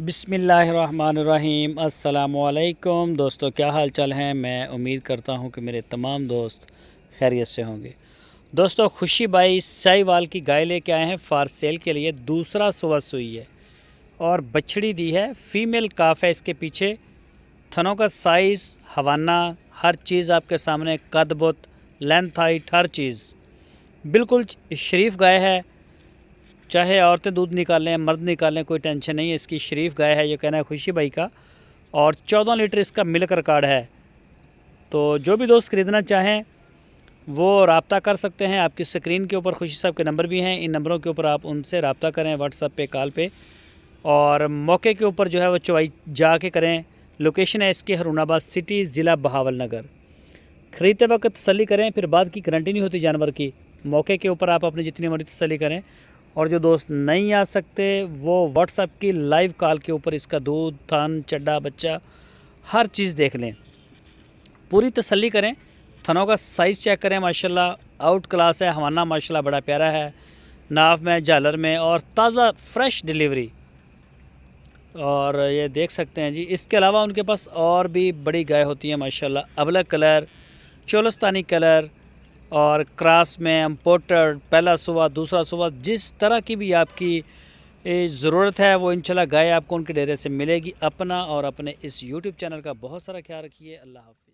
बिस्मिल्लाहिर्रहमानिर्रहीम अस्सलामुअलैकुम दोस्तों, क्या हाल चाल हैं। मैं उम्मीद करता हूं कि मेरे तमाम दोस्त खैरियत से होंगे। दोस्तों, खुशी बाई साहिवाल की गाय लेके आए हैं फॉर सेल के लिए। दूसरा सुबह सुई है और बछड़ी दी है। फीमेल काफ है इसके पीछे। थनों का साइज़, हवाना, हर चीज़ आपके सामने, कद बुत, लेंथ, हाइट, हर चीज़ बिल्कुल शरीफ गाय है। चाहे औरतें दूध निकालें, मर्द निकालें, कोई टेंशन नहीं है। इसकी शरीफ गाय है, ये कहना है खुशी भाई का। और 14 लीटर इसका मिल्क रिकॉर्ड है। तो जो भी दोस्त ख़रीदना चाहें वो रब्ता कर सकते हैं। आपकी स्क्रीन के ऊपर खुशी साहब के नंबर भी हैं। इन नंबरों के ऊपर आप उनसे रब्ता करें, व्हाट्सएप पे, कॉल पे। और मौके के ऊपर जो है वो चवाई जाके करें। लोकेशन है इसकी हरूनाबाद सिटी, ज़िला बहावल नगर। ख़रीदते वक्त तसल्ली करें, फिर बाद की गारंटी नहीं होती जानवर की। मौके के ऊपर आप अपनी जितनी मर्ज़ी तसल्ली करें। और जो दोस्त नहीं आ सकते वो व्हाट्सएप की लाइव कॉल के ऊपर इसका दूध, थन, चड्डा, बच्चा, हर चीज़ देख लें, पूरी तसल्ली करें। थनों का साइज़ चेक करें, माशाल्लाह आउट क्लास है। हवाना माशाल्लाह बड़ा प्यारा है, नाव में, झालर में, और ताज़ा फ्रेश डिलीवरी। और ये देख सकते हैं जी। इसके अलावा उनके पास और भी बड़ी गाय होती है माशाल्लाह। अबलग कलर, चोलस्तानी कलर, और क्रॉस में, इम्पोर्टेड, पहला सुबह, दूसरा सुबह, जिस तरह की भी आपकी ज़रूरत है वो इंशाल्लाह गाय आपको उनके डेरे से मिलेगी। अपना और अपने इस यूट्यूब चैनल का बहुत सारा ख्याल रखिए। अल्लाह हाफ़िज़।